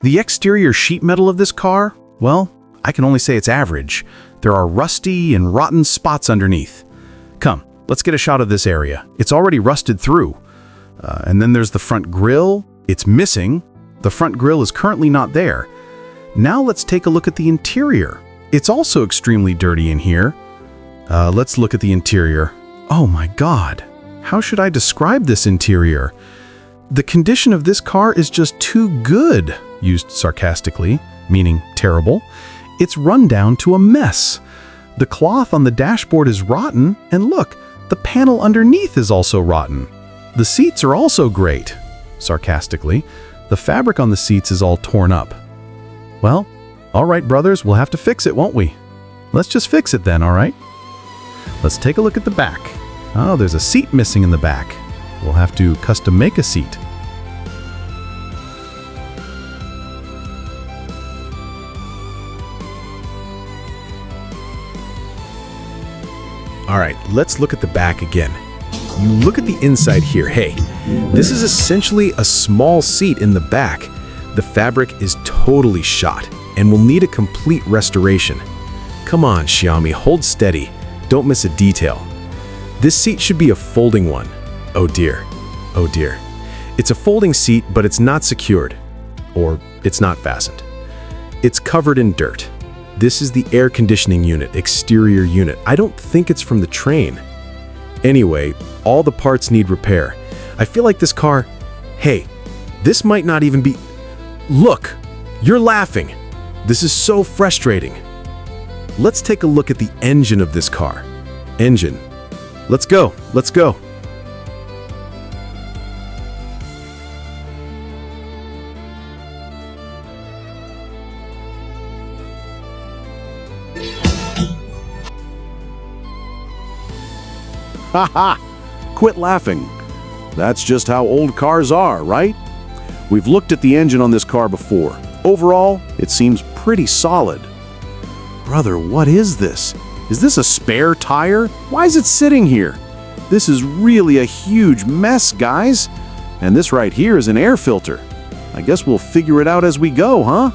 The exterior sheet metal of this car, well, I can only say it's average. There are rusty and rotten spots underneath. Come, let's get a shot of this area. It's already rusted through. And then there's the front grille. It's missing. The front grille is currently not there. Now let's take a look at the interior. It's also extremely dirty in here. Let's look at the interior. Oh my God. How should I describe this interior? The condition of this car is just too good, used sarcastically, meaning terrible. It's run down to a mess. The cloth on the dashboard is rotten, and look, the panel underneath is also rotten. The seats are also great, sarcastically. The fabric on the seats is all torn up. Well, all right, brothers, we'll have to fix it, won't we? Let's just fix it then, all right? Let's take a look at the back. Oh, there's a seat missing in the back. We'll have to custom make a seat. All right, let's look at the back again. You look at the inside here. Hey, this is essentially a small seat in the back. The fabric is totally shot and will need a complete restoration. Come on, Xiaomi, hold steady. Don't miss a detail. This seat should be a folding one. Oh dear. Oh dear. It's a folding seat, but it's not secured. Or it's not fastened. It's covered in dirt. This is the air conditioning unit, exterior unit. I don't think it's from the train. Anyway, all the parts need repair. I feel like this car... Hey, this might not even be... Look, you're laughing. This is so frustrating. Let's take a look at the engine of this car. Engine. Let's go, let's go. Haha! Quit laughing. That's just how old cars are, right? We've looked at the engine on this car before. Overall, it seems pretty solid. Brother, what is this? Is this a spare tire? Why is it sitting here? This is really a huge mess, guys. And this right here is an air filter. I guess we'll figure it out as we go, huh?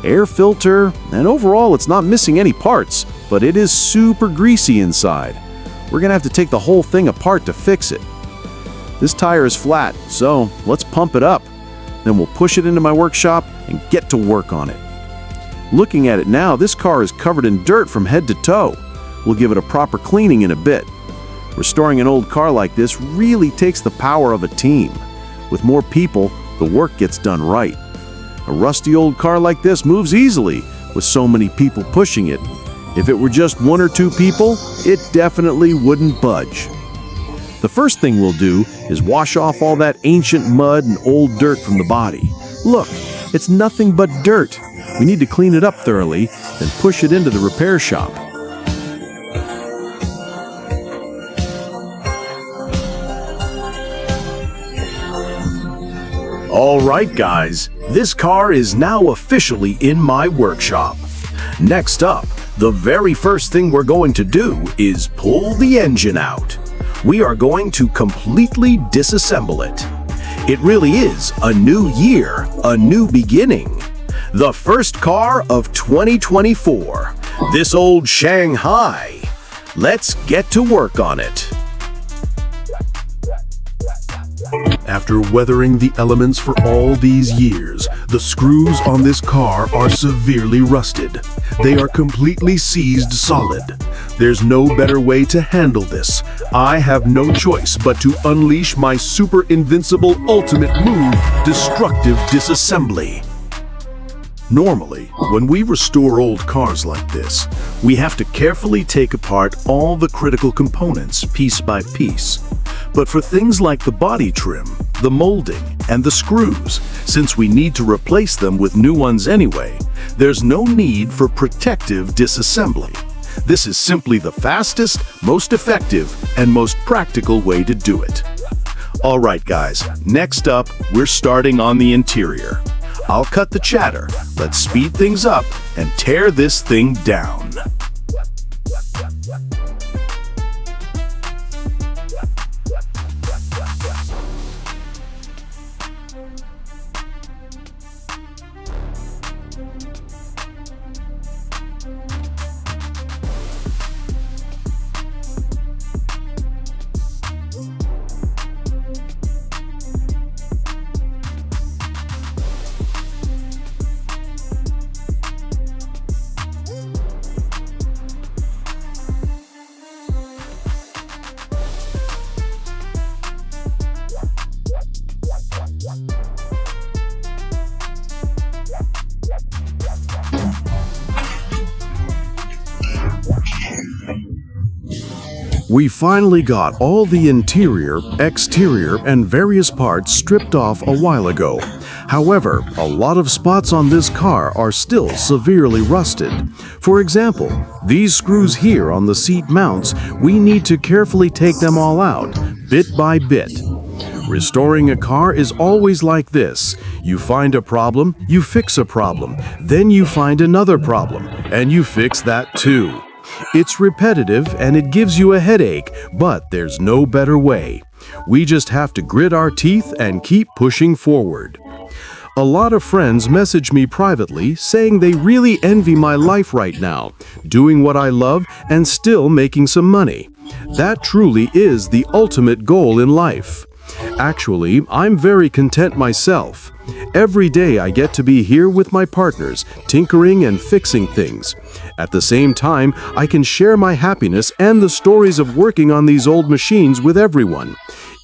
Air filter, and overall it's not missing any parts, but it is super greasy inside. We're gonna have to take the whole thing apart to fix it. This tire is flat, so let's pump it up. Then we'll push it into my workshop and get to work on it. Looking at it now, this car is covered in dirt from head to toe. We'll give it a proper cleaning in a bit. Restoring an old car like this really takes the power of a team. With more people, the work gets done right. A rusty old car like this moves easily with so many people pushing it. If it were just one or two people, it definitely wouldn't budge. The first thing we'll do is wash off all that ancient mud and old dirt from the body. Look, it's nothing but dirt. We need to clean it up thoroughly, then push it into the repair shop. All right, guys, this car is now officially in my workshop. Next up, the very first thing we're going to do is pull the engine out. We are going to completely disassemble it. It really is a new year, a new beginning. The first car of 2024, this old Shanghai. Let's get to work on it. After weathering the elements for all these years, the screws on this car are severely rusted. They are completely seized solid. There's no better way to handle this. I have no choice but to unleash my super invincible ultimate move, destructive disassembly. Normally, when we restore old cars like this, we have to carefully take apart all the critical components piece by piece. But for things like the body trim, the molding, and the screws, since we need to replace them with new ones anyway, there's no need for protective disassembly. This is simply the fastest, most effective, and most practical way to do it. All right, guys, next up, we're starting on the interior. I'll cut the chatter. Let's speed things up and tear this thing down. We finally got all the interior, exterior, and various parts stripped off a while ago. However, a lot of spots on this car are still severely rusted. For example, these screws here on the seat mounts, we need to carefully take them all out, bit by bit. Restoring a car is always like this. You find a problem, you fix a problem, then you find another problem, and you fix that too. It's repetitive and it gives you a headache, but there's no better way. We just have to grit our teeth and keep pushing forward. A lot of friends message me privately saying they really envy my life right now, doing what I love and still making some money. That truly is the ultimate goal in life. Actually, I'm very content myself. Every day I get to be here with my partners, tinkering and fixing things. At the same time, I can share my happiness and the stories of working on these old machines with everyone.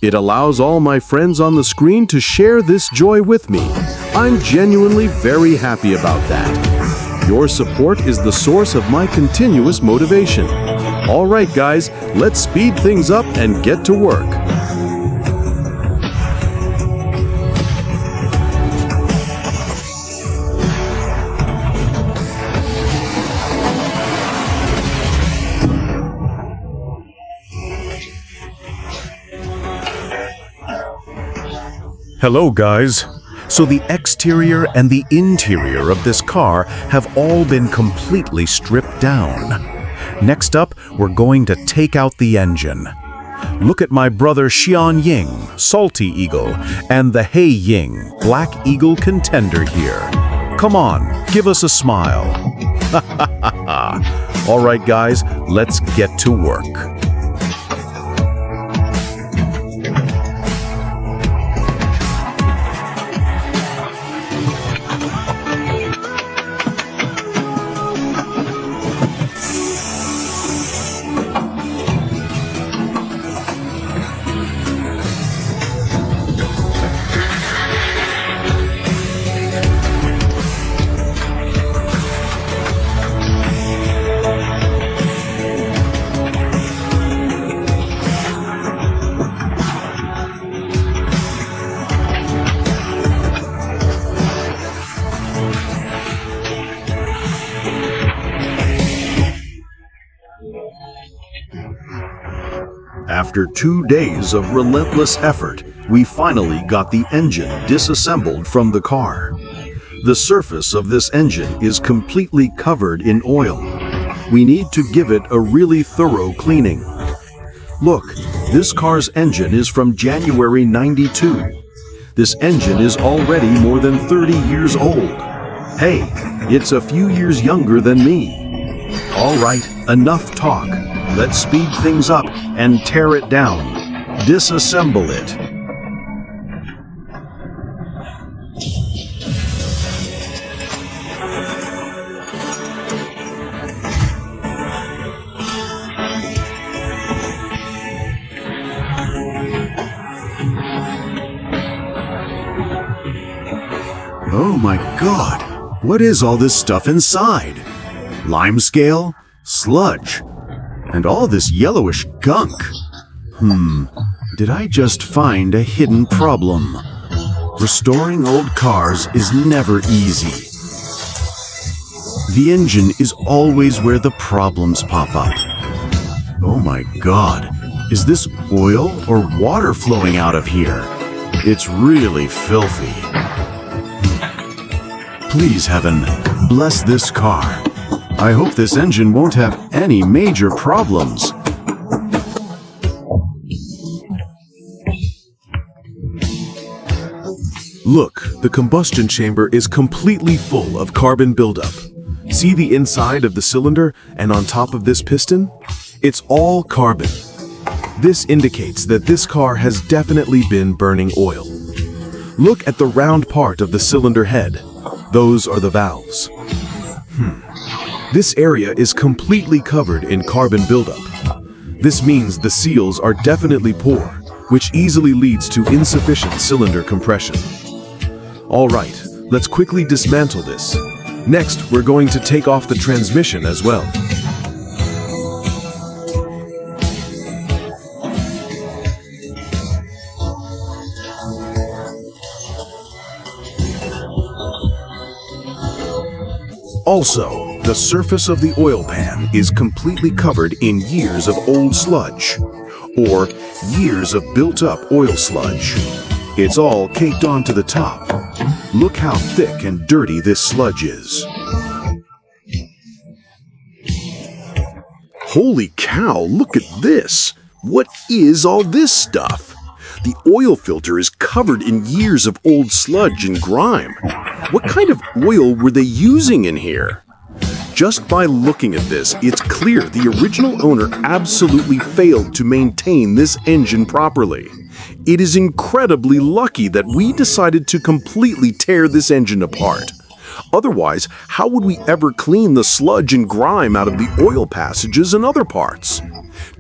It allows all my friends on the screen to share this joy with me. I'm genuinely very happy about that. Your support is the source of my continuous motivation. All right, guys, let's speed things up and get to work. Hello, guys. So the exterior and the interior of this car have all been completely stripped down. Next up, we're going to take out the engine. Look at my brother Xian Ying, Salty Eagle, and the Hey Ying, Black Eagle Contender here. Come on, give us a smile. All right, guys, let's get to work. After 2 days of relentless effort, we finally got the engine disassembled from the car. The surface of this engine is completely covered in oil. We need to give it a really thorough cleaning. Look, this car's engine is from January '92. This engine is already more than 30 years old. Hey, it's a few years younger than me. All right, enough talk. Let's speed things up and tear it down. Disassemble it. Oh my God! What is all this stuff inside? Limescale? Sludge? And all this yellowish gunk? Did I just find a hidden problem? Restoring old cars is never easy. The engine is always where the problems pop up. Oh my God, is this oil or water flowing out of here? It's really filthy. Please, heaven, bless this car. I hope this engine won't have any major problems. Look, the combustion chamber is completely full of carbon buildup. See the inside of the cylinder and on top of this piston? It's all carbon. This indicates that this car has definitely been burning oil. Look at the round part of the cylinder head. Those are the valves. This area is completely covered in carbon buildup. This means the seals are definitely poor, which easily leads to insufficient cylinder compression. All right, let's quickly dismantle this. Next, we're going to take off the transmission as well. Also, the surface of the oil pan is completely covered in years of old sludge, or years of built-up oil sludge. It's all caked onto the top. Look how thick and dirty this sludge is. Holy cow, look at this! What is all this stuff? The oil filter is covered in years of old sludge and grime. What kind of oil were they using in here? Just by looking at this, it's clear the original owner absolutely failed to maintain this engine properly. It is incredibly lucky that we decided to completely tear this engine apart. Otherwise, how would we ever clean the sludge and grime out of the oil passages and other parts?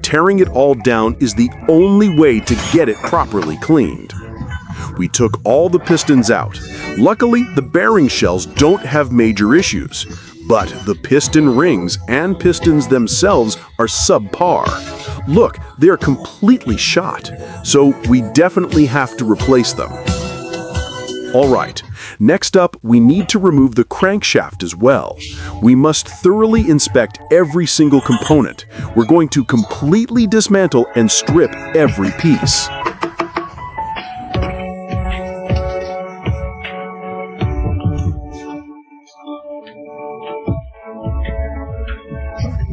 Tearing it all down is the only way to get it properly cleaned. We took all the pistons out. Luckily, the bearing shells don't have major issues, but the piston rings and pistons themselves are subpar. Look, they're completely shot, so we definitely have to replace them. All right, next up, we need to remove the crankshaft as well. We must thoroughly inspect every single component. We're going to completely dismantle and strip every piece.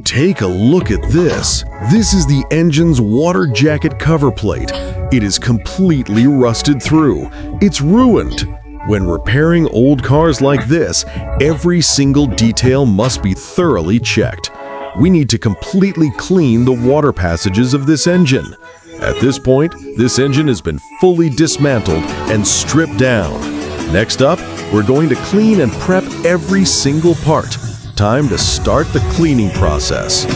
Take a look at this. This is the engine's water jacket cover plate. It is completely rusted through. It's ruined. When repairing old cars like this, every single detail must be thoroughly checked. We need to completely clean the water passages of this engine. At this point, this engine has been fully dismantled and stripped down. Next up, we're going to clean and prep every single part. Time to start the cleaning process.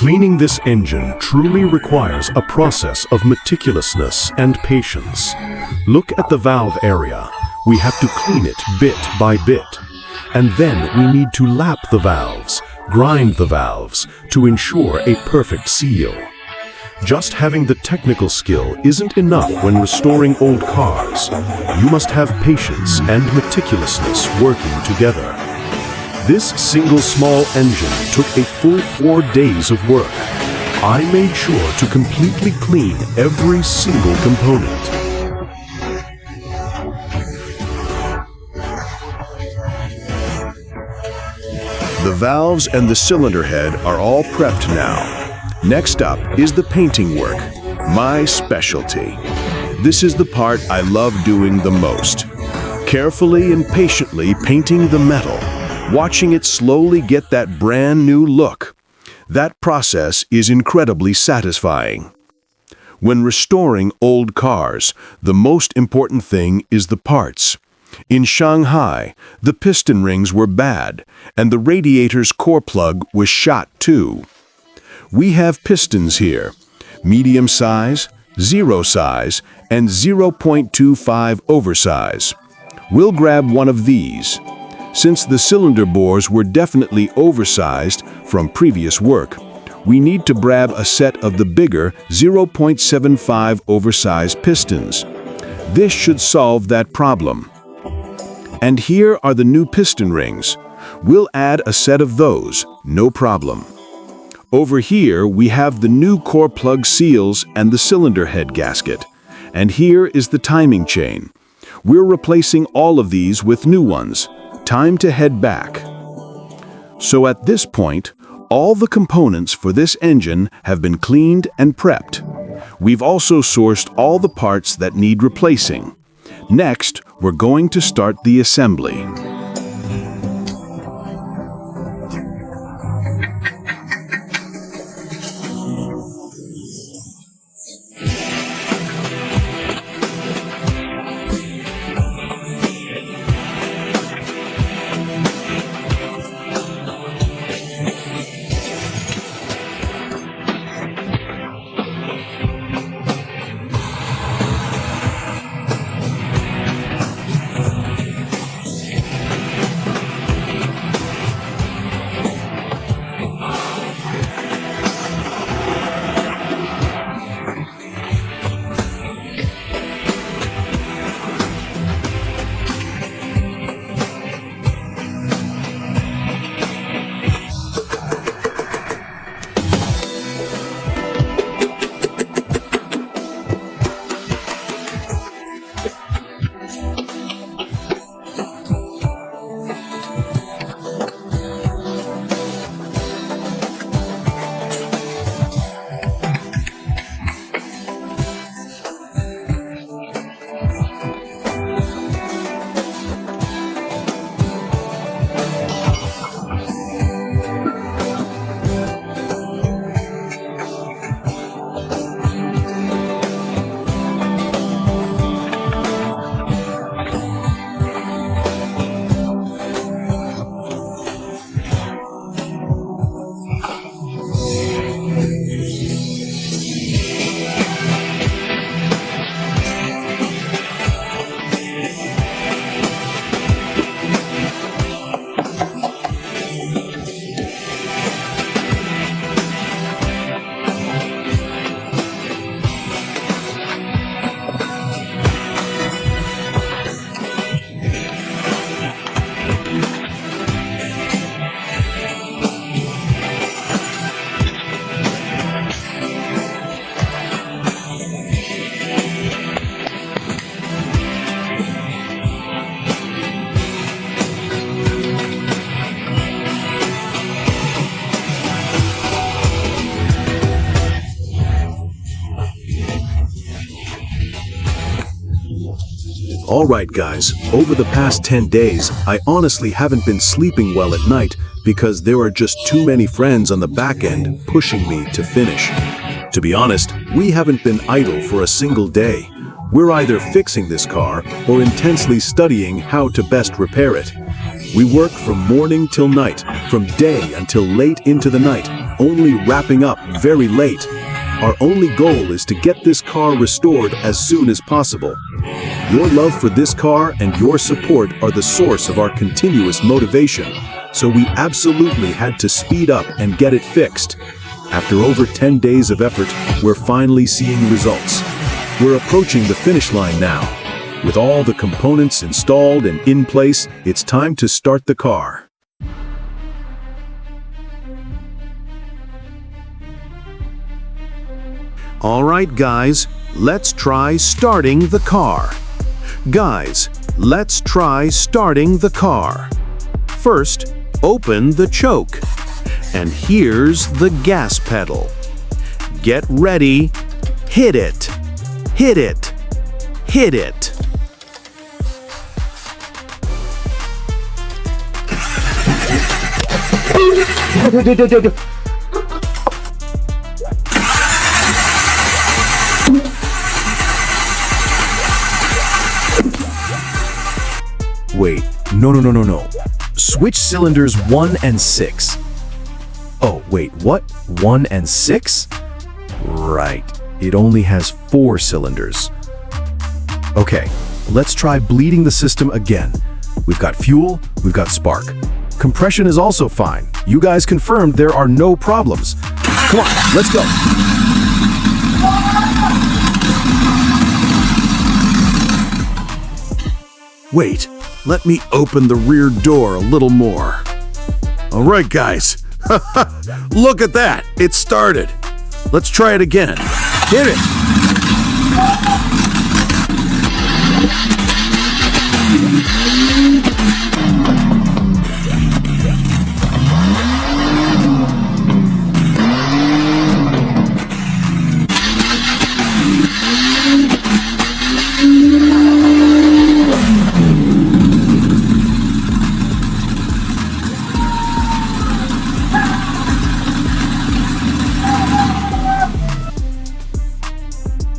Cleaning this engine truly requires a process of meticulousness and patience. Look at the valve area. We have to clean it bit by bit. And then we need to lap the valves, grind the valves, to ensure a perfect seal. Just having the technical skill isn't enough when restoring old cars. You must have patience and meticulousness working together. This single small engine took a full 4 days of work. I made sure to completely clean every single component. The valves and the cylinder head are all prepped now. Next up is the painting work, my specialty. This is the part I love doing the most. Carefully and patiently painting the metal, watching it slowly get that brand new look. That process is incredibly satisfying. When restoring old cars, the most important thing is the parts. In Shanghai, the piston rings were bad, and the radiator's core plug was shot too. We have pistons here, medium size, 0 size, and 0.25 oversize. We'll grab one of these. Since the cylinder bores were definitely oversized from previous work, we need to grab a set of the bigger 0.75 oversized pistons. This should solve that problem. And here are the new piston rings. We'll add a set of those, no problem. Over here we have the new core plug seals and the cylinder head gasket. And here is the timing chain. We're replacing all of these with new ones. Time to head back. So at this point, all the components for this engine have been cleaned and prepped. We've also sourced all the parts that need replacing. Next, we're going to start the assembly. Alright guys, over the past 10 days, I honestly haven't been sleeping well at night because there are just too many friends on the back end pushing me to finish. To be honest, we haven't been idle for a single day. We're either fixing this car or intensely studying how to best repair it. We work from morning till night, from day until late into the night, only wrapping up very late. Our only goal is to get this car restored as soon as possible. Your love for this car and your support are the source of our continuous motivation, so we absolutely had to speed up and get it fixed. After over 10 days of effort, we're finally seeing results. We're approaching the finish line now. With all the components installed and in place, it's time to start the car. All right, guys, let's try starting the car. Guys, let's try starting the car. First, open the choke. And here's the gas pedal. Get ready. Hit it. Hit it. Hit it. Wait, no. Switch cylinders 1 and 6. Oh, wait, what? 1 and 6? Right, it only has 4 cylinders. Okay, let's try bleeding the system again. We've got fuel, we've got spark. Compression is also fine. You guys confirmed there are no problems. Come on, let's go. Wait, let me open the rear door a little more. All right, guys. Look at that. It started. Let's try it again. Hit it.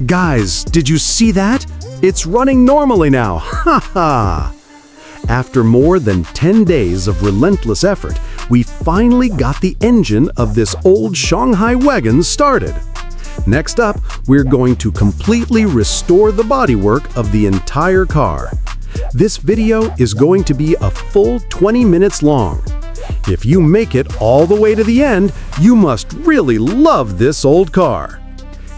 Guys, did you see that? It's running normally now. Ha ha! After more than 10 days of relentless effort, we finally got the engine of this old Shanghai wagon started. Next up, we're going to completely restore the bodywork of the entire car. This video is going to be a full 20 minutes long. If you make it all the way to the end, you must really love this old car.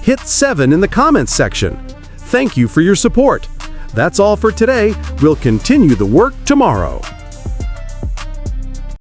Hit 7 in the comments section. Thank you for your support. That's all for today. We'll continue the work tomorrow.